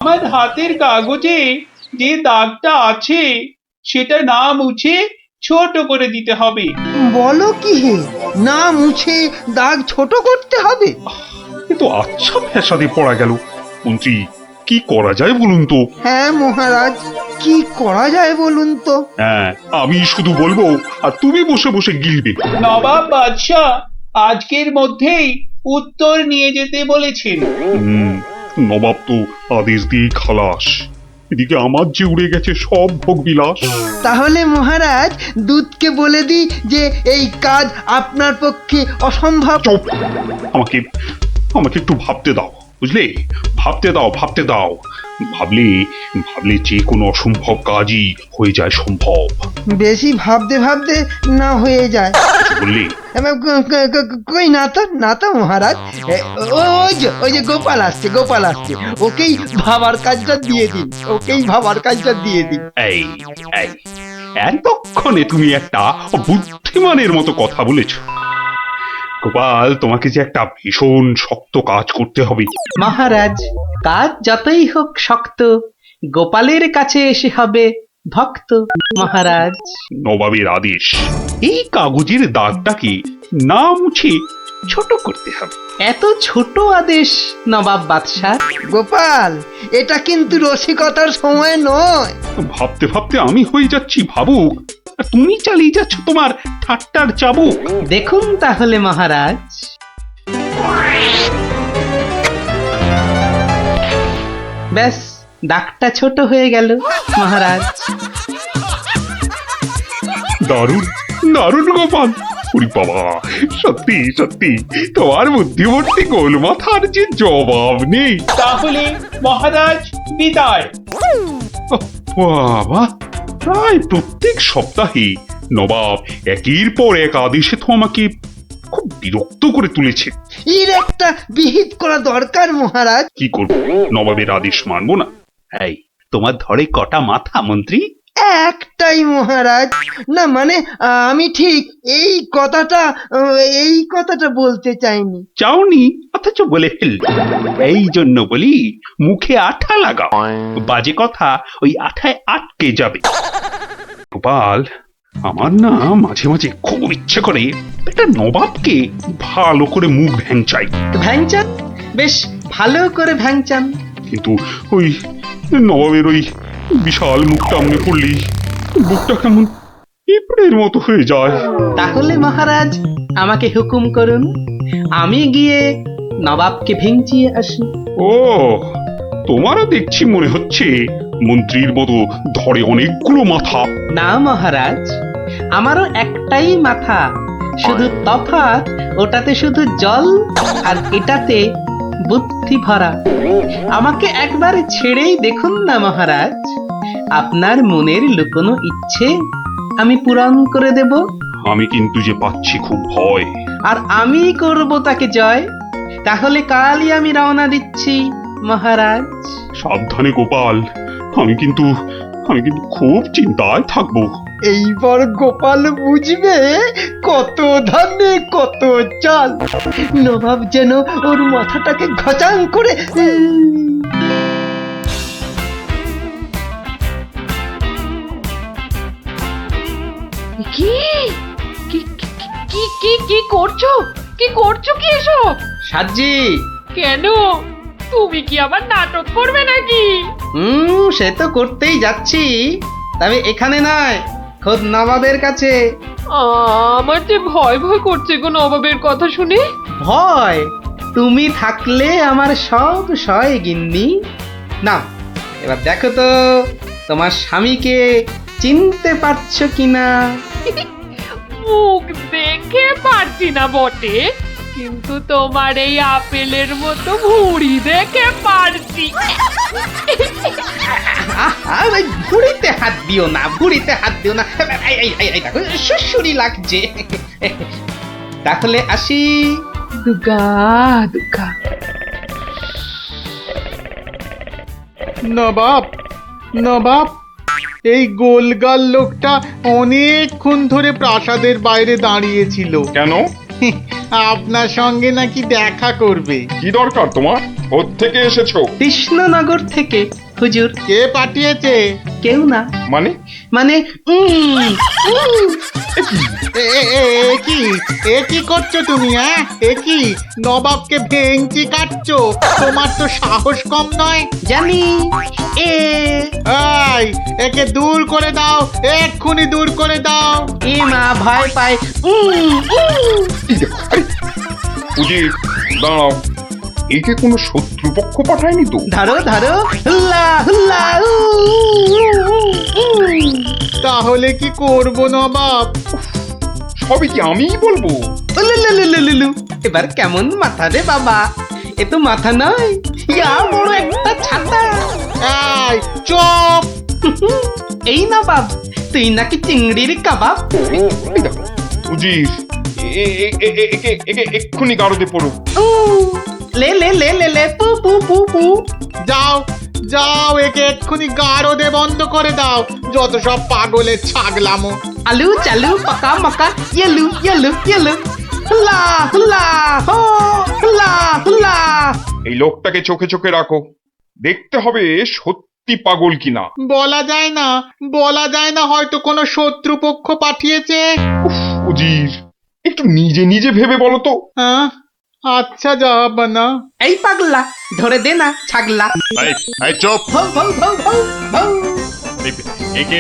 আমার হাতের কাগজে যে দাগটা আছে সেটা না মুছে ছোট করে দিতে হবে। বলো কি হে, না মুছে দাগ ছোট করতে হবে? এ তো আচ্ছা ফ্যাসাদে পড়া গেল। মন্ত্রী, কি করা যায় বলুন তো? হ্যাঁ মহারাজ, কি করা যায় বলুন তো? হ্যাঁ, আমি শুধু বলবো আর তুমি বসে বসে গিলবে। নবাব বাদশাহ আজকের মধ্যেই উত্তর নিয়ে যেতে বলেছেন। হুম, নবাব তো আদেশ দিয়ে খালাস। এদিকে আমার যে উড়ে গেছে সব ভোগ বিলাস। তাহলে মহারাজ দূতকে বলে দিই যে এই কাজ আপনার পক্ষে অসম্ভব। চুপ! আমাকে আমাকে একটু ভাবতে দাও, বুঝলে? ভাবতে দাও, ভাবতে দাও। ভাবলে ভাবলে যে কোনো অসম্ভব কাজই হয়ে যায় সম্ভব। বেশি ভাবতে ভাবতে না হয়ে যায়। কিছু বললে? কই না তো মহারাজ। ওই যে গোপাল আসছে, গোপাল আসছে। ওকেই ভাবার কাজটা দিয়ে দিন, ওকেই ভাবার কাজটা দিয়ে দিন। এই এই এতক্ষণে তুমি একটা বুদ্ধিমানের মতো কথা বলেছ। গোপাল, তোমাকে যে একটা ভীষণ শক্ত কাজ করতে হবে। মহারাজ, কাজ যতই হোক শক্ত, গোপালের কাছে এসে হবে ভক্ত। মহারাজ, নবাবের আদেশ, এই কাগজের দাগটাকে না মুছে ছোট করতে হবে। এত ছোট আদেশ নবাব বাদশাহ? গোপাল, এটা কিন্তু রসিকতার সময় নয়। ভাবতে ভাবতে আমি হয়ে যাচ্ছি ভাবুক, আর তুমি চালিয়ে যাচ্ছ তোমার ঠাট্টার চাবুক। দেখুন তাহলে মহারাজ। ব্যাস, দাগটা ছোট হয়ে গেল মহারাজ। দারুণ দারুণ গোপাল! ওরে বাবা, সত্যি সত্যি তোমার বুদ্ধিমূর্তি গোল মাথার যে জবাব নেই। তাহলে মহারাজ বিদায়। বাবা, প্রায় প্রত্যেক সপ্তাহে নবাব একের পর এক আদেশে তো আমাকে খুব বিরক্ত করে তুলেছে। এর একটা বিহিত করা দরকার মহারাজ। কি করব, নবাবের আদেশ মানবো না? এই, তোমার ধরে কটা মাথা মন্ত্রী? একটাই মহারাজ। না মানে আমি ঠিক এই কথাটা বলতে চাইনি। চাওনি অথচ বলে ফেল। এই জন্য বলি, মুখে আঠা লাগাও, বাজে কথা ওই আঠায় আটকে যাবে। গোপাল, আমার না মাঝে মাঝে খুব ইচ্ছে করে একটা নবাবকে ভালো করে মুখ ভ্যাংচাই। ভ্যাংচান, বেশ ভালো করে ভ্যাংচান। কিন্তু ওই নবাবের ওই বিশাল মুখটা মনে পড়লেই বুকটা কেমন পিঁপড়ের মতো হয়ে যায়। তাহলে মহারাজ আমাকে হুকুম করুন, আমি গিয়ে নবাবকে ভেঙচিয়ে আসি। ও, তোমারও দেখছি মনে হচ্ছে মন্ত্রীর মতো ধরে অনেকগুলো মাথা। না মহারাজ, আমারও একটাই মাথা, শুধু তফাৎ ওটাতে শুধু জল আর এটাতে বুদ্ধি ভরা। আমাকে একবার ছেড়েই দেখুন না মহারাজ, আপনার মনের লুকোনো ইচ্ছে আমি পূরণ করে দেব। আমি কিন্তু যে পাচ্ছি খুব ভয়। আর আমি করব তাকে জয়। তাহলে কালই আমি রওনা দিচ্ছি মহারাজ। সাবধানে গোপাল, আমি কিন্তু খুব চিন্তায় থাকবো। এইবার গোপাল বুঝবে কত ধানে কত চাল। নবাব যেন ওর মাথাটাকে ঘচাং করে কি কি কি কি কি করছো? কি করছো কি এসব? সাজি, কেন? তুমি কি আবার নাটক করবে নাকি? সে তো করতেই যাচ্ছি, তবে এখানে নয়, খোদ নবাবের কাছে। আমার যে ভয় ভয় করছে গো নবাবের কথা শুনে। ভয়? তুমি থাকলে আমার সব সয় গিন্নি। না, এবার দেখো তো তোমার স্বামীকে চিনতে পারছো কিনা। মুখ দেখে পারছি না বটে, কিন্তু তোমার এই আপেলের মতো ভুঁড়ি দেখে পারছি। ওই ভুঁড়িতে হাত দিও না, ভুঁড়িতে হাত দিও না। এই দেখো, সুসুরি লাগছে। তাহলে আসি। দুগা দুগা। নবাব, নবাব, এই গোলগাল লোকটা অনেকক্ষণ ধরে প্রাসাদের বাইরে দাঁড়িয়েছিল। কেন? আপনার সঙ্গে নাকি দেখা করবে। কি দরকার তোমার? কোত্থেকে এসেছো? কৃষ্ণনগর থেকে হুজুর। কে পাঠিয়েছে? কেউ না, মানে মানে এ কি করছো তুমি? হ্যাঁ, এ কি নবাবকে ভেঙচি কাটছো? তোমার তো সাহস কম নয়। জানি এ এই, একে দূর করে দাও, এক্ষুনি দূর করে দাও। এ মা ভয় পায়। উজির দাঁড়াও, একে কোনো শত্রুপক্ষ পাঠায়নি তো? ধরো ধরো, হুল্লা হুল্লা তাহলে কি করব নবাব? সবই কি আমিই বলবো? উলুলুলুলুলু। এবার কেমন মাথা রে বাবা, এ তো মাথা নয়, ইয়া বড় একটা ছাতা। এই চুপ! এই না বাব, তুই নাকি চিংড়ির কাবাব। এই দেখো উজির, একে এক্ষুনি গারদে পড়ো। উ, লে লে লে লে লে পু পু পু পু। যাও যাও, একে এক্ষুনি গারদে বন্ধ করে দাও। যত সব পাগলের ছাগলামো। আলু চালু পাকা মাকা ইয়েলু ইয়েলু ইয়েলু। হুল্লা হুল্লা হো, হুল্লা হুল্লা। এই লোকটাকে চোখে চোখে রাখো, দেখতে হবে সত্যি পাগল কিনা। বলা যায় না, বলা যায় না, হয়তো কোনো শত্রুপক্ষ পাঠিয়েছে। উজির, একটু নিজে নিজে ভেবে বলো তো। হ্যাঁ, আচ্ছা জাহাপনা। এই পাগলা, ধরে দে না ছাগলা। এই চুপ! ভৌ ভৌ ভৌ ভৌ ভৌ। একে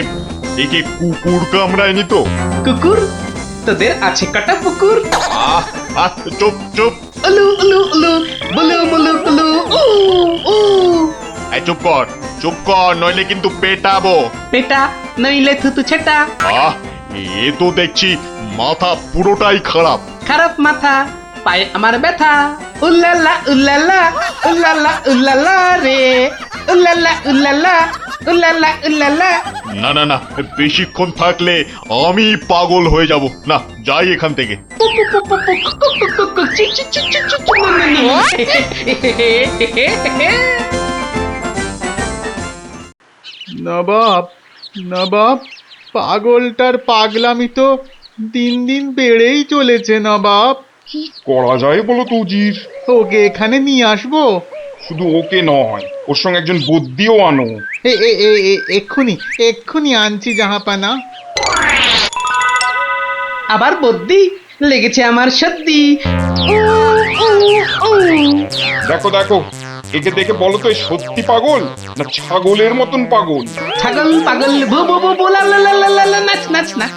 একে কুকুর কামড়ায়নি তো? কুকুর, তোদের আছে কটা পুকুর? আহ আহ, চুপ চুপ! উলু উলু উলু, বুলু মুলু বুলু উ উ। এই চুপ কর, নইলে কিন্তু পেটাবো। পেটা নইলে থুতু ছেটা। আহ, এ তো দেখছি মাথা পুরোটাই খারাপ। খারাপ মাথা, পায়ে আমার ব্যথা। উল্লালা উল্লালা উল্লালা উল্লালা রে, উল্লালা উল্লালা উল্লালা উল্লালা। না না না, বেশিক্ষণ থাকলে আমি পাগল হয়ে যাব। না, যাই এখান থেকে। নবাব, নবাব, পাগলটার পাগলামি তো দিন দিন বেড়েই চলেছে নবাব। কি করা যায় বলো তো উজির? ওকে এখানে নিয়ে আসবো? শুধু ওকে নয়, ওর সঙ্গে একজন বদ্যিও আনো। এক্ষুনি এক্ষুনি আনছি জাহাপানা। আবার বদ্যি লেগেছে আমার সর্দি। দেখো দেখো, একে দেখে বলো তো এ সত্যি পাগল না ছাগলের মতন পাগল? ছাগল পাগল ভু ভু ভু ভু লা লা লা লা লা লা, নাচ নাচ নাচ।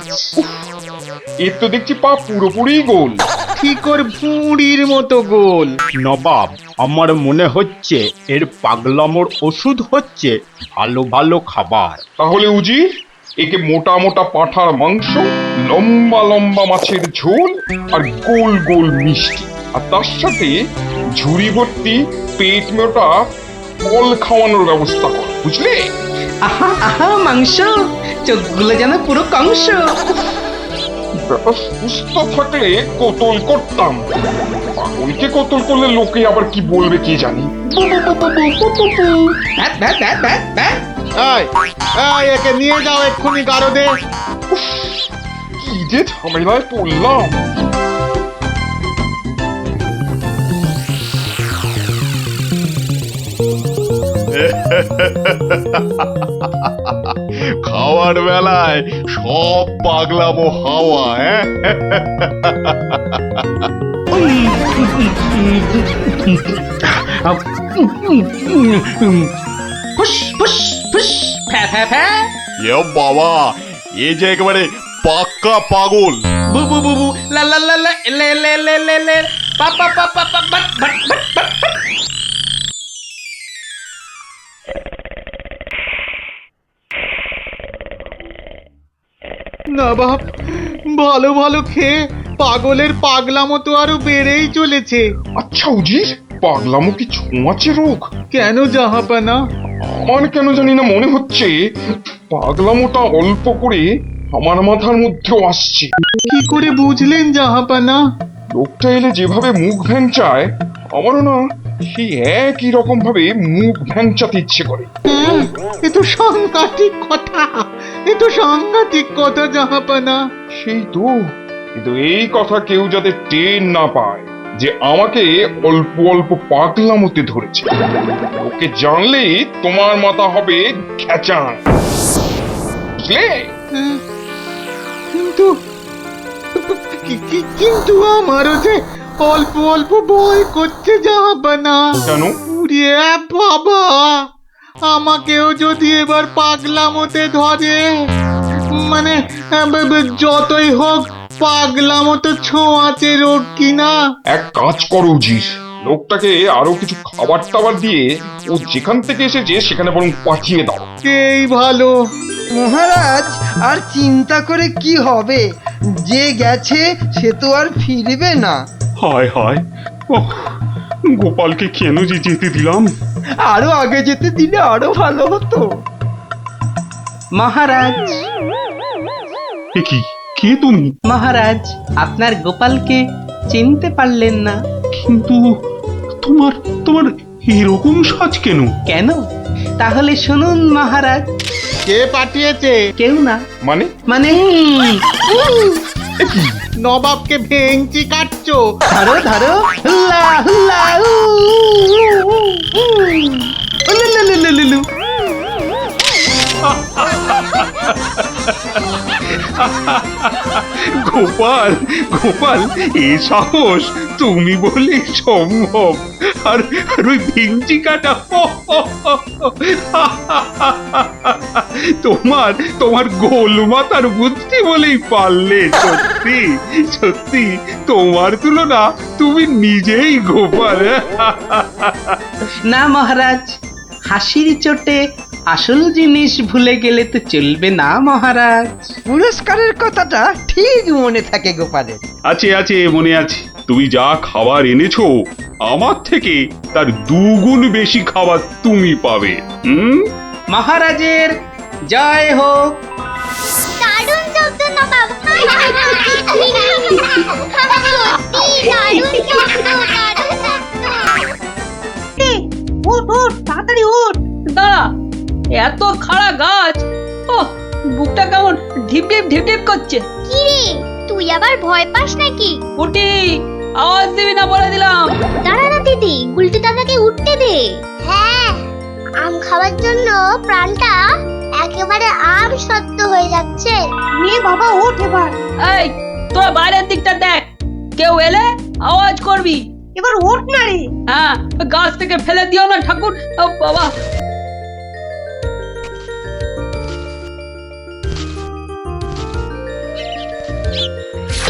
এর তো দেখছি পা পুরোপুরি গোল। ঠিকর ভুঁড়ির মতো গোল। নবাব, আমার মনে হচ্ছে এর পাগলামোর ওষুধ হচ্ছে ভালো ভালো খাবার। তাহলে উজির, একে মোটা মোটা পাঁঠার মাংস, লম্বা লম্বা মাছের ঝোল আর গোল গোল মিষ্টি, আর তার সাথে ঝুড়ি ভর্তি পেট মোটা ফল খাওয়ানোর ব্যবস্থা কর, বুঝলে? আহা আহা মাংস, চোখগুলো যেন পুরো কংস। ব্যাপার সুস্থ থাকলে কতল করতাম, পাগলকে কতল করলে লোকে আবার কি বলবে কে জানি। বু বু বু বু বু বু বু বু। Bat bat bat bat bat. এই একে নিয়ে যাও এক্ষুনি গারদে। কি যে ঝামেলায় পড়লাম। খাওয়ার বেলায় সব পাগলামো হাওয়া। ফুস ফুস ফুস ফ্যা ফ্যা ফ্যা। এ বাবা, এ যে একেবারে পাক্কা পাগল। বু বু বু বু লা লা লা লা লে লে লে লে লে পা পা পা পা পা বাট বাট বাট বাট বাট। নবাব, ভালো ভালো খেয়ে পাগলের পাগলামো তো আরো বেড়েই চলেছে। আচ্ছা উজির, পাগলামো কি ছোঁয়াচে রোগ? কেন জাহাপানা? আমার কেন জানি না মনে হচ্ছে পাগলামোটা অল্প করে আমার মাথার মধ্যেও আসছে। কি করে বুঝলেন জাহাপানা? লোকটা এলে যেভাবে মুখ ভ্যাংচায়, আমারও না সেই একই রকম ভাবে মুখ ভ্যাংচাতে ইচ্ছে করে। হ্যাঁ, এ তো সাংঘাতিক কথা, এ তো সাংঘাতিক কথা জাহাপানা। সেই তো, কিন্তু এই কথা কেউ যাতে টের না পায় যে আমাকে অল্প অল্প পাগলামোতে ধরেছে। ওকে জানলে তোমার মাথা হবে খেচান, বুঝলে? কিন্তু কিন্তু আমারও যে অল্প অল্প ভয় করছে যাবে না। কেন? উড়ে বাবা, আমাকেও যদি এবার পাগলামোতে ধরে, মানে যতই হোক পাগলামোতে ছোঁয়াচে রোগ কিনা। এক কাজ করো উজির, লোকটাকে আরো কিছু খাবার টাবার দিয়ে ও যেখান থেকে এসেছে সেখানে বরং পাঠিয়ে দাও। এই ভালো। মহারাজ, আর চিন্তা করে কি হবে? যে গেছে সে তো আর ফিরবে না। হায় হায়, ওহ, গোপালকে কেন যে যেতে দিলাম? আরো আগে যেতে দিলে আরো ভালো হতো। মহারাজ, এ কি, কে তুমি? মহারাজ, আপনার গোপালকে চিনতে পারলেন না? কিন্তু তোমার তোমার এরকম সাজ কেন? কেন? তাহলে শুনুন মহারাজ। কে পাঠিয়েছে? কেউ না। মানে? মানে নবাবকে ভেঙচি কাটছো? ধরো ধরো, হুল্লা হুল্লা, উ, উ, উ, উ, উলুলুলুলুলু। গোপাল, গোপাল, এ সাহস তুমি বলে সম্ভব? আর আর ওই ভিঞ্চি কাটা, তোমার তোমার গোল মাথার বুদ্ধি বলেই পারলে। সত্যি সত্যি তোমার তুলনা তুমি নিজেই গোপাল। না মহারাজ, হাসির চোটে আসল জিনিস ভুলে গেলে তো চলবে না মহারাজ। পুরস্কারের কথাটা ঠিক মনে থাকে গোপালের। আছে আছে, মনে আছে। তুমি যা খাবার এনেছো আমার থেকে তার 2 গুণ বেশি খাবার তুমি পাবে। মহারাজের জয় হোক। দারুণ শব্দ নবাব। সত্যি দারুণ শব্দ, দারুণ শব্দ। ওঠ ওঠ, তাড়াতাড়ি ওঠ। দাঁড়া, এত খাড়া গাছ, ও বুকটা কেমন ঢিপ ঢিপ ঢিপ ঢিপ করছে। কি রে, তুই আবার ভয় পাস নাকি? উঠি, আওয়াজ দিবি না বলে দিলাম। দাঁড়া না দিদি, উল্টে দাদাকে উঠতে দে। হ্যাঁ, আম খাওয়ার জন্য প্রাণটা একেবারে আম সত্য হয়ে যাচ্ছে। মেয়ে বাবা ওঠ এবার। এই, তোরা বাইরের দিকটা দেখ, কেউ এলে আওয়াজ করবি। এবার ওঠ না রে। হ্যাঁ, গাছ থেকে ফেলে দিও না ঠাকুর। ও বাবা,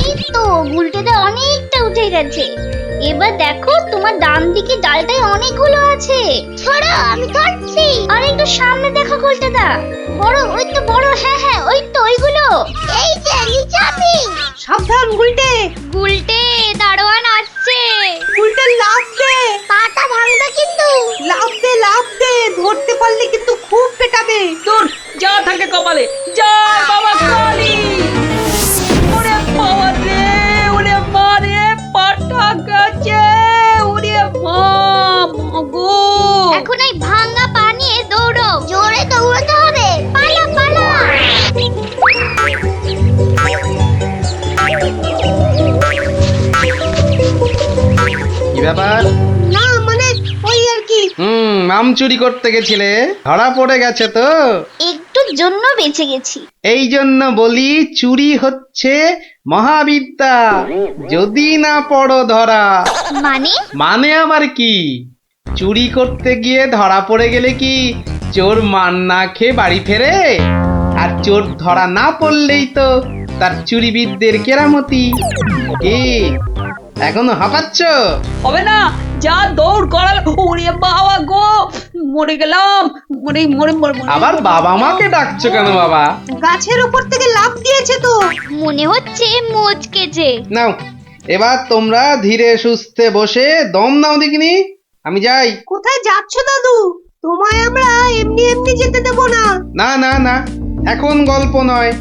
এই তো উল্টেটা অনেকটা উঠে গেছে। এবার দেখো তোমার ডান দিকে ডালটায় অনেকগুলো আছে। ছড়া, আমি ধরছি। আর একটু সামনে দেখো উল্টেটা, বড়, ওই তো বড়। হ্যাঁ হ্যাঁ, ওই তো ওইগুলো। এই যে নিচে আমি। সাবধান গুলটে। গুলটে, দারোয়ান আসছে। গুলটে লাফ দে। পাটা ভাঙবে কিন্তু। লাফ দে লাফ দে, ধরতে পারলে কিন্তু খুব পেটাবে। দূর যা থাকে কপালে। জয় বাবা কালী। ওরে বাবা রে, ওরে মা রে, পাটা গেছে। ওরে মা, মাগো। এখন এই ভাঙা পা নিয়ে দৌড়ো। জোরে দৌড়াতে হবে। পালা পালা। কি ব্যাপার? না মানে ওই আর কি। আম চুরি করতে গেছিলে, ধরা পড়ে গেছে তো? একটুর জন্য বেঁচে গেছি। এই জন্য বলি, চুরি হচ্ছে মহাবিদ্যা, যদি না পড়ো ধরা। মানে? মানে আবার কি? চুরি করতে গিয়ে ধরা পড়ে গেলে কি চোর মান না খেয়ে বাড়ি ফেরে? আর চোর ধরা না পড়লেই তো তার চুরিবিদদের কেরামতি। কি এখনো হাঁপাচ্ছ? হবে না, যা দৌড় করাল। ওরে বাবা গো, মরে গেলাম। মরে মরে মরে মরে। আবার বাবা মাকে ডাকছো কেন বাবা? গাছের উপর থেকে লাফ দিয়েছে তো। মনে হচ্ছে মোচকেছে। নাও, এবার তোমরা ধীরে সুস্থে বসে দম নাও দেখিনি। আমি যাই। কোথায় যাচ্ছ দাদু? তোমায় আমরা এমনি এমনি যেতে দেব না। না না না, এখন গল্প নয়।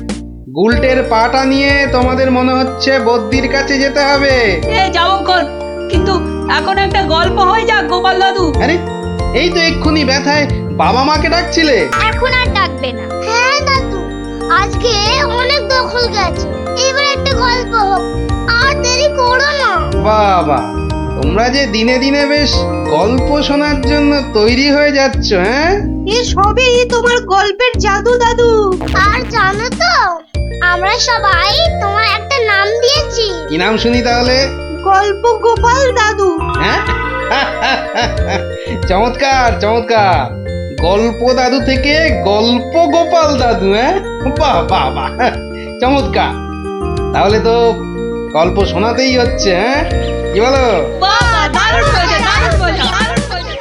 গুলটের পাটা নিয়ে তোমাদের মনে হচ্ছে বদ্যির কাছে যেতে হবে। এ যাবো কোন, কিন্তু এখন একটা গল্প হয়ে যাক গোপাল দাদু। আরে, এই তো এক্ষুনি ব্যথায় বাবা মাকে ডাকছিলে। এখন আর ডাকবে না। হ্যাঁ দাদু, আজকে অনেক দখল গেছে। এবার একটা গল্প হোক, আর দেরি করো না। বাবা, তোমরা যে দিনে দিনে বেশ গল্প শোনার জন্য তৈরি হয়ে যাচ্ছ, হ্যাঁ? এ সবই তোমার গল্পের জাদু দাদু। আর জানো তো আমরা সবাই তোমার একটা নাম দিয়েছি। কি নাম শুনি তাহলে? গল্প গোপাল দাদু। হ্যাঁ? চমৎকার চমৎকার, গল্প দাদু থেকে গল্প গোপাল দাদু, হ্যাঁ? বাহ বাহ বাহ, চমৎকার। তাহলে তো গল্প শোনাতেই হচ্ছে, হ্যাঁ? কি বলো? বাহ, দারুণ মজা, দারুণ মজা, দারুণ মজা।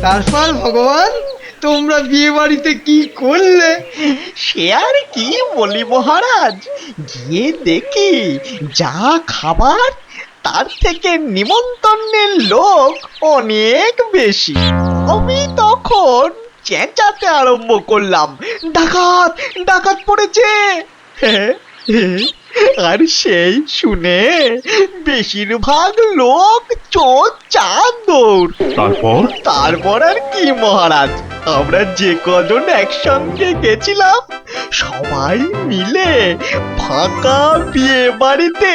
তারপর ভগবান তোমরা বিয়ে বাড়িতে কি করলে? সে আর কি বলি মহারাজ, গিয়ে দেখি যা খাবার তার থেকে নিমন্ত্রণের লোক অনেক বেশি। আমি তখন চেঁচাতে আরম্ভ করলাম, ডাকাত ডাকাত পড়েছে। আর সেই শুনে বেশিরভাগ লোক চোর চাঁদর। তারপর আর কি মহারাজ, আমরা যে কজন একসঙ্গে গেছিলাম সবাই মিলে ফাঁকা বিয়ে বাড়িতে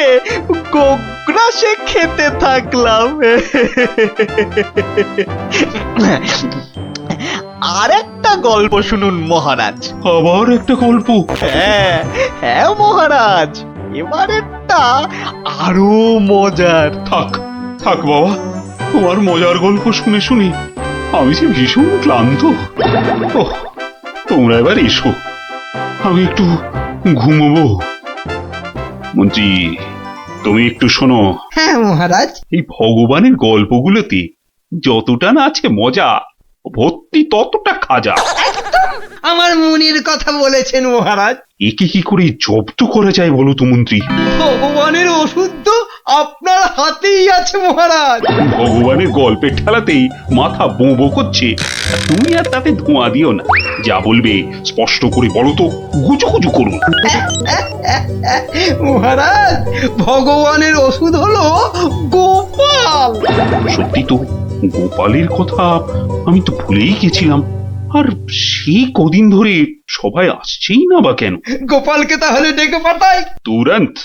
গোগ্রাসে খেতে থাকলাম। আর একটা গল্প শুনুন মহারাজ। আবার একটা গল্প? হ্যাঁ হ্যাঁ মহারাজ, এবারেরটা আরো মজার। থাক থাক বাবা, তোমার মজার গল্প শুনে শুনে আমি যে ভীষণ ক্লান্ত। ওহ, তোমরা এবার এসো, আমি একটু ঘুমোবো। মন্ত্রী, তুমি একটু শোনো। হ্যাঁ মহারাজ। এই ভগবানের গল্পগুলোতে যতটা না আছে মজা, ভর্তি ততটা খাজা। আমার মনের কথা বলেছেন মহারাজ। একে কি করে জব্দ করা যায় বলো তো মন্ত্রী? ভগবানের ওষুধ তো আপনার হাতেই আছে মহারাজ। ভগবানের গল্পের ঠেলাতেই মাথা বোঁ করছে, আর তুমি আর তাতে ধোঁয়া দিও না। যা বলবে স্পষ্ট করে বলো তো, গুজুগুজু করুন। মহারাজ, ভগবানের ওষুধ হলো গোপাল। সত্যি তো, গোপালের কথা আমি তো ভুলেই গেছিলাম। আর সেই কদিন ধরে সবাই আসছেই না বা কেন? গোপালকে তাহলে ডেকে পাঠাই তুরন্ত।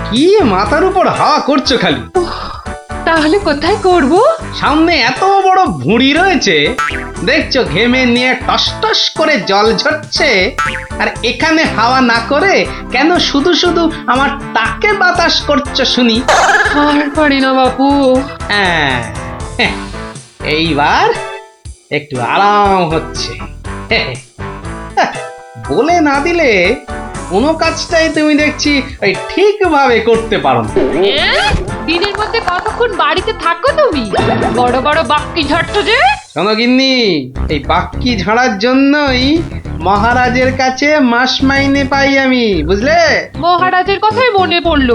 কি মাথার উপর হাওয়া করছো খালি? তাহলে কোথায় করব? সামনে এত বড় ভুঁড়ি রয়েছে, দেখছো ঘেমে নিয়ে টস টস করে জল ঝরছে, আর এখানে হাওয়া না করে কেন শুধু শুধু আমার তাকে বাতাস করছো শুনি? আর পারি না বাপু। হ্যাঁ, এইবার একটু আরাম হচ্ছে। বলে না দিলে কোনো কাজটাই তুমি দেখছি ওই ঠিকভাবে করতে পারো না। দিনের মধ্যে কতক্ষণ বাড়িতে থাকো তুমি? বড় বড় বাক্কি ঝাড়ছো যে। শোনো গিন্নি, এই বাক্কি ঝাড়ার জন্যই মহারাজের কাছে মাস মাইনে পাই আমি, বুঝলে? মহারাজের কথাই মনে পড়লো,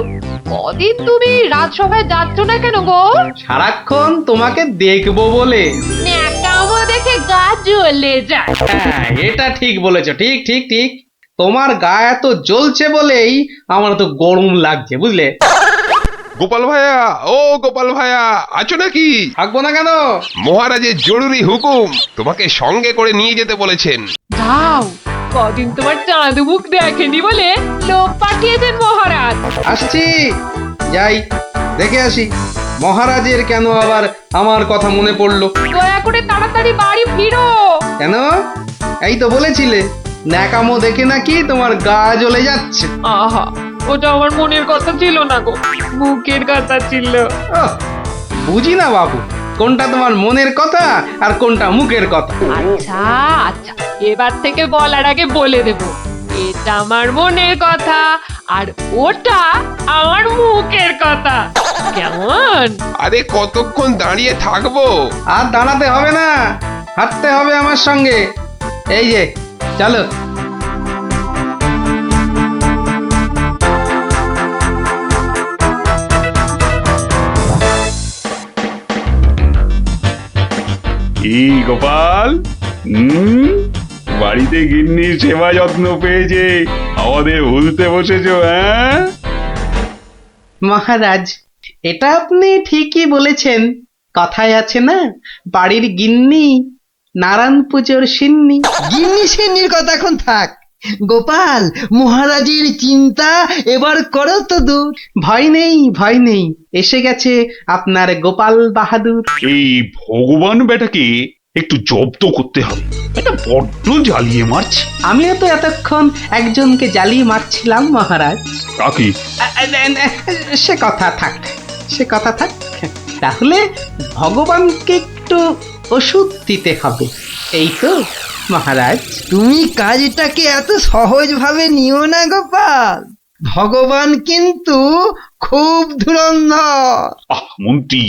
কদিন তুমি রাজসভায় যাচ্ছ না কেন গো? সারাক্ষণ তোমাকে দেখবো বলে। ন্যাকামো দেখে গা জ্বলে যায়। হ্যাঁ, এটা ঠিক বলেছো, ঠিক ঠিক ঠিক। তোমার গা এত জ্বলছে বলেই আমার তো গরম লাগছে, বুঝলে? গোপাল ভাইয়া, ও গোপাল ভাইয়া, আছো নাকি? থাকবো না কেন? মহারাজের জরুরি হুকুম, তোমাকে সঙ্গে করে নিয়ে যেতে বলেছেন। যাও, কদিন তোমার চাঁদ মুখ দেখেনি বলে লোক পাঠিয়েছেন মহারাজ। আসছি, যাই দেখে আসি মহারাজের কেন আবার আমার কথা মনে পড়লো। দয়া করে তাড়াতাড়ি বাড়ি ফিরো। কেন? এই তো বলেছিলে ন্যাকামো দেখে নাকি তোমার গা জ্বলে যাচ্ছে। আহা, ওটা আমার মনের কথা ছিল না গো, মুখের কথা ছিল। ওহ, বুঝি না বাবু, কোনটা তোমার মনের কথা আর কোনটা মুখের কথা। আচ্ছা আচ্ছা, এবার থেকে বলার আগে বলে দেব, এটা আমার মনের কথা আর ওটা আমার মুখের কথা। কেমন? আরে কতক্ষণ দাঁড়িয়ে থাকবো? আর দাঁড়াতে হবে না, হাঁটতে হবে আমার সঙ্গে। এই যে চলো। কি গোপাল, বাড়িতে গিন্নির সেবা যত্ন পেয়েছে আমাদের ভুলতে বসেছো? হ্যাঁ মহারাজ, এটা আপনি ঠিকই বলেছেন। কথায় আছে না, বাড়ির গিন্নি নারায়ণ পুজোর সিন্নি। গিন্নি সিন্নির কথা এখন থাক, গোপাল, মহারাজের চিন্তা এবার করো তো দূর। ভয় নেই, ভয় নেই, এসে গেছে আপনার গোপাল বাহাদুর। এই ভগবান বেটাকে একটু জব্দ করতে হবে, এটা বড্ড জ্বালিয়ে মারছে। আমিও তো এতক্ষণ একজনকে জ্বালিয়ে মারছিলাম মহারাজ। কাকে? সে কথা থাক, সে কথা থাক। তাহলে ভগবানকে একটু ওষুধ দিতে হবে, এই তো মহারাজ। তুমি কাজটাকে এত সহজভাবে নিও না গোপাল, ভগবান কিন্তু খুব ধুরন্ধর। মন্ত্রী,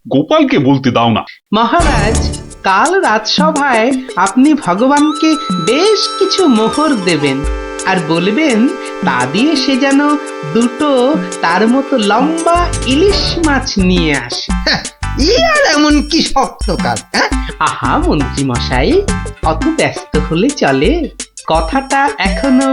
গোপালকে বলতে দাও না। মহারাজ, কাল রাজসভায় আপনি ভগবানকে বেশ কিছু মোহর দেবেন আর বলবেন তা দিয়ে সে যেন দুটো তার মতো লম্বা ইলিশ মাছ নিয়ে আসে। ই আর এমন কি শক্ত কাজ? আহা মন্ত্রী মশাই, অত ব্যস্ত হলে চলে? কথাটা এখনো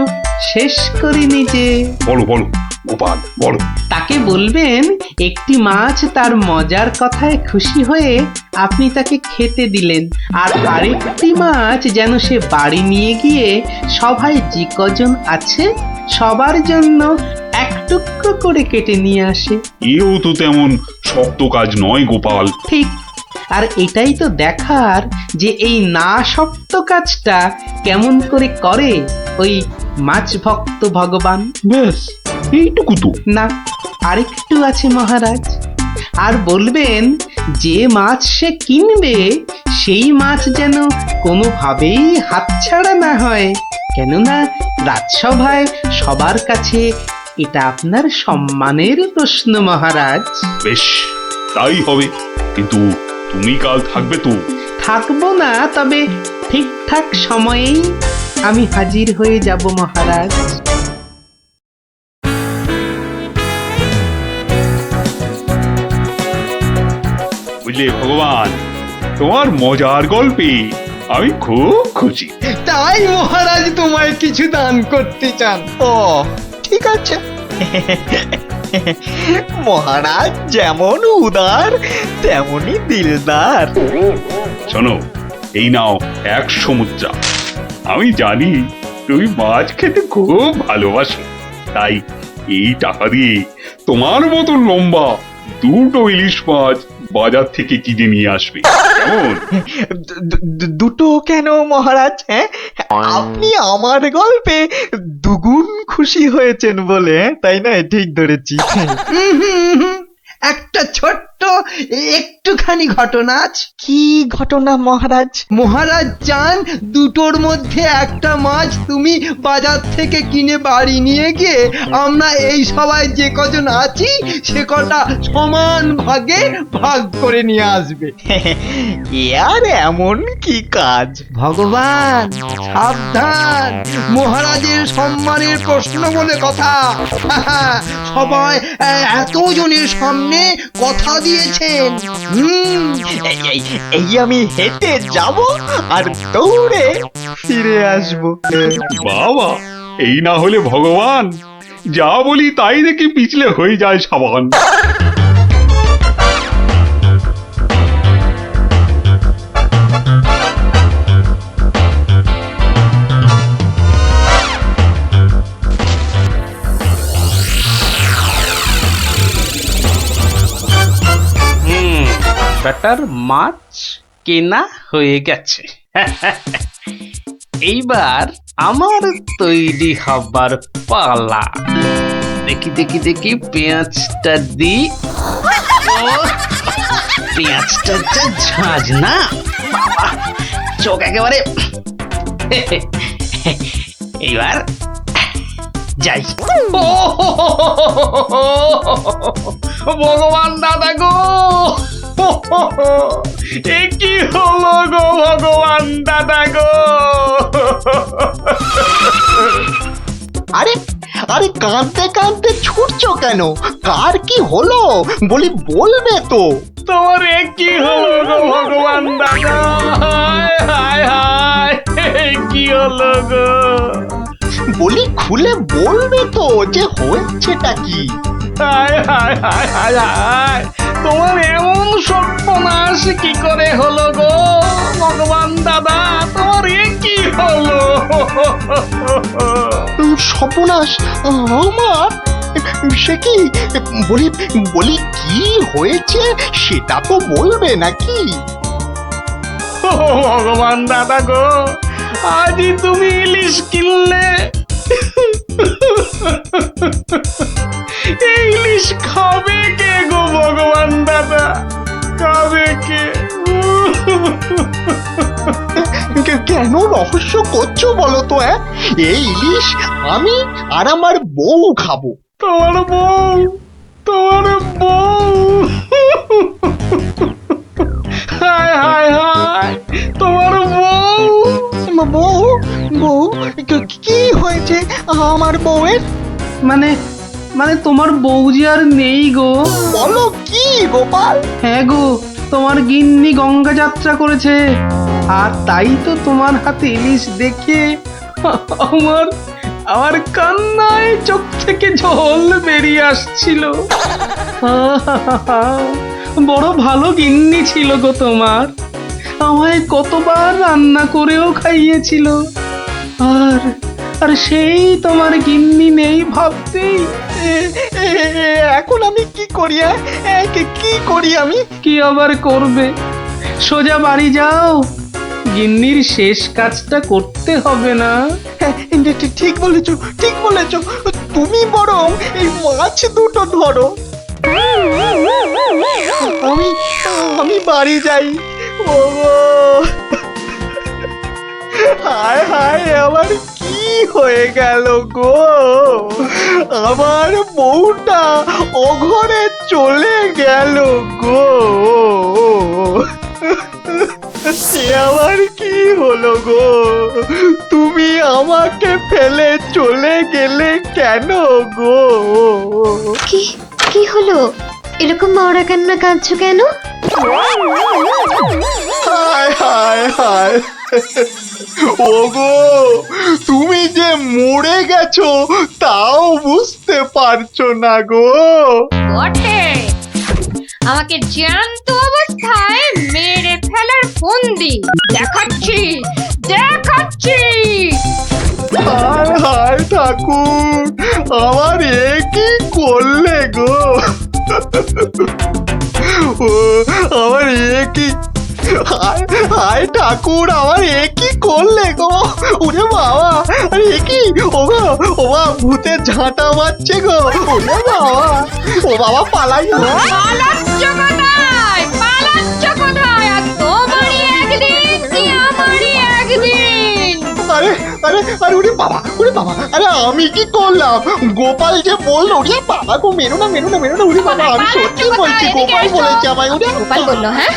শেষ করিনি যে। বলো বলো গোপাল, বলো। তাকে বলবেন একটি মাছ তার মজার কথায় খুশি হয়ে আপনি তাকে খেতে দিলেন, আর আরেকটি মাছ যেন সে বাড়ি নিয়ে গিয়ে সবাই যে কজন আছে সবার জন্য এক টুকরো করে কেটে নিয়ে আসে। এও তো তেমন শক্ত কাজ নয় গোপাল। ঠিক, আর এটাই তো দেখার যে এই না শক্ত কাজটা কেমন করে করে ওই মাছ ভক্ত ভগবান। ব্যাস এইটুকু তো? না, আরেকটু আছে মহারাজ। আর বলবেন যে মাছ সে কিনবে সেই মাছ যেন কোনোভাবেই হাতছাড়া না হয়, কেননা রাজসভায় সবার কাছে এটা আপনার সম্মানের প্রশ্ন মহারাজ। বেশ, তাই হবে, কিন্তু তুমি কাল থাকবে তো? থাকবো না, তবে ঠিকঠাক সময়েই আমি হাজির হয়ে যাব মহারাজ। বুঝলে ভগবান, তোমার মজার গল্পে আমি খুব খুশি। তাই মহারাজ তোমায় কিছু দান করতে চান? ও ঠিক আছে। মহারাজ যেমন উদার তেমনি দিলদার। শোনো, এই নাও 100 মুদ্রা। আমি জানি তুমি মাছ খেতে খুব ভালোবাসো, তাই এই টাকা দিয়ে তোমার মতো লম্বা দুটো ইলিশ মাছ বাজার থেকে কিনে নিয়ে আসবে, কেমন? দুটো কেন মহারাজ? আপনি আমার গল্পে দুগুণ খুশি হয়েছেন বলে, তাই না? ঠিক ধরেছি। একটা ছোট্ট একটুখানি ঘটনা আছে। কি ঘটনা মহারাজ? মহারাজ চান দুটোর মধ্যে একটা মাছ তুমি বাজার থেকে কিনে বাড়ি নিয়ে গিয়ে আমরা এই সবাই যে কজন আছি সে কটা সমান ভাগে ভাগ করে নিয়ে আসবে। আর এমন কি কাজ? ভগবান সাবধান, মহারাজের সম্মানের প্রশ্ন বলে কথা। সবাই এতজনের সামনে কথা দিয়েছেন। এই আমি হেঁটে যাব আর দৌড়ে ফিরে আসবো। বাবা, এই না হলে ভগবান, যা বলি তাই দেখি পিছলে হয়ে যায় সাবান। বেটার মাছ কেনা হয়ে গেছে। এইবার আমার তৈরি হবার পালা। দেখি দেখি দেখি পেঁয়াজটা দি। পেঁয়াজটা যা ঝাঁজ না, বাবা চোখ একেবারে। এইবার যাই। ভগবান দাদা গো, এ কি হলো গো ভগবান দাদা গো? আরে আরে কাঁদতে কাঁদতে ছুটছো কেন? কার কি হলো বলি, বলবে তো? তোমার এ কি হলো গো ভগবান দাদা? হায় হায়, কি হলো গো? বলি খুলে বলবে তো যে হয়েছেটা কি? হায় হায় হায় হায় হায়, তোমার এমন সর্বনাশ কি করে হলো গো ভগবান দাদা? তোমার এ কি হলো? সর্বনাশ আমার, সে কি বলি বলি কি হয়েছে সেটা তো বলবে নাকি? ও ভগবান দাদা গো, আজই তুমি ইলিশ কিনলে। এই ইলিশ খাবে কে গো ভগবান দাদা, খাবে কে? কেন রহস্য করছো বলো তো? এই ইলিশ আমি আর আমার বউ খাবো। তোমার বউ, তোমার বউ, হায় হায় হায়, তোমার বউ। বউ বউ কি হয়েছে আমার বউয়ের? মানে মানে তোমার বউ যে আর নেই গো। বলো কি গোপাল? হ্যাঁ গো, তোমার গিন্নি গঙ্গা যাত্রা করেছে, আর তাই তো তোমার হাতে ইলিশ দেখে আমার আমার কান্নায় চোখ থেকে জল বেরিয়ে আসছিল। বড় ভালো গিন্নি ছিল গো তোমার, আমায় কতবার রান্না করেও খাইয়েছিল। আর আর সেই তোমার গিন্নি নেই ভাবতেই এখন আমি কি করি? কি করি আমি? কি আবার করবে, সোজা বাড়ি যাও, গিন্নির শেষ কাজটা করতে হবে না? ঠিক বলেছো, ঠিক বলেছো। তুমি বরং এই মাছ দুটো ধরো, আমি আমি বাড়ি যাই। ওগো হায় হায়, আমার কি হয়ে গেল গো? আমার বউটা অঘরে চলে গেল গো। সে আবার কি হলো গো? তুমি আমাকে ফেলে চলে গেলে কেন গো? কি কি হলো? এরকম মরা কান্না কাঁদছো কেন? হায় হায় হায়, ওগো তুমি যে মরে গেছো তাও বুঝতে পারছো না গো। বটে, আমাকে জ্যান্ত অবস্থায় মেরে ফেলার ফন্দি দেখাচ্ছি দেখাচ্ছি। হায় হায় ঠাকুর, আমার এ কি করলে গো? ও আমার এ কি, হায় হায় ঠাকুর, আমার এ কি করলে গো? ওরে বাবা, আরে এ কি? ও গো, ও বাবা, ভূতের ঝাঁটা মারছে গো। ওরে বাবা, ও বাবা পালাই গো। পালাচ্ছ কোথায়? পালাচ্ছ কোথায়? আর তোমারই একদিন কি আমারই একদিন? আরে আরে আরে, ওরে বাবা, ওরে বাবা, আরে আমি কি করলাম? গোপাল যে বললো, ওরে বাবা গো, মেরো না মেরো না মেরো না, ওরে বাবা, আমি সত্যি বলছি, গোপাল বলেছে আমায়। ওরে গোপাল বললো? হ্যাঁ,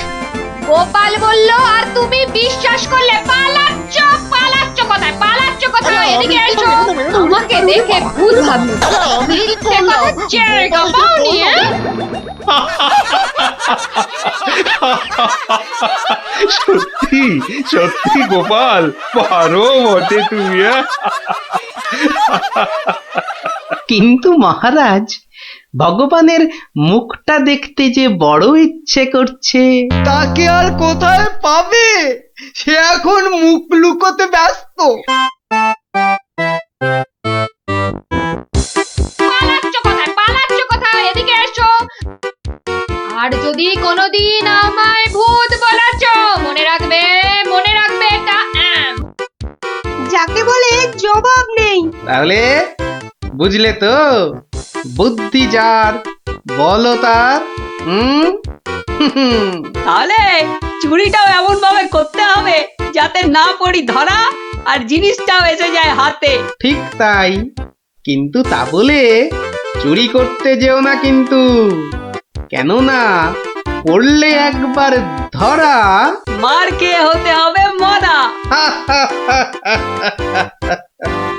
গোপাল বললো আর তুমি বিশ্বাস করলে? পালাচ্ছ, পালাচ্ছ কোথায়? পালাচ্ছ কোথায়? এদিকে এসো, আমাকে দেখে ভূত ভাবলো। আমি কি মিথ্যে করলাম? কথা জায়গা পাওনি? সত্যি সত্যি গোপাল, পারো বটে তুমি। কিন্তু মহারাজ, ভগবানের মুখটা দেখতে যে বড় ইচ্ছে করছে। তাকে আর কোথায় পাবে? সে এখন মুখ লুকোতে ব্যস্ত। পালাচ্ছ কোথায়? পালাচ্ছ কোথায়? এদিকে এসো। আর যদি কোনোদিন আমায় ভূত বলেছ, মনে রাখবে, মনে রাখবে এটা যাকে বলে জবাব নেই। তাহলে বুঝলে তো, বুদ্ধি যার বলো তার। তাহলে চুরিটাও এমন ভাবে করতে হবে যাতে না পড়ি ধরা আর জিনিসটাও এসে যায় হাতে। ঠিক তাই, কিন্তু তা বলে চুরি করতে যেও না কিন্তু, কেননা পড়লে একবার ধরা, মার খেয়ে হতে হবে মরা।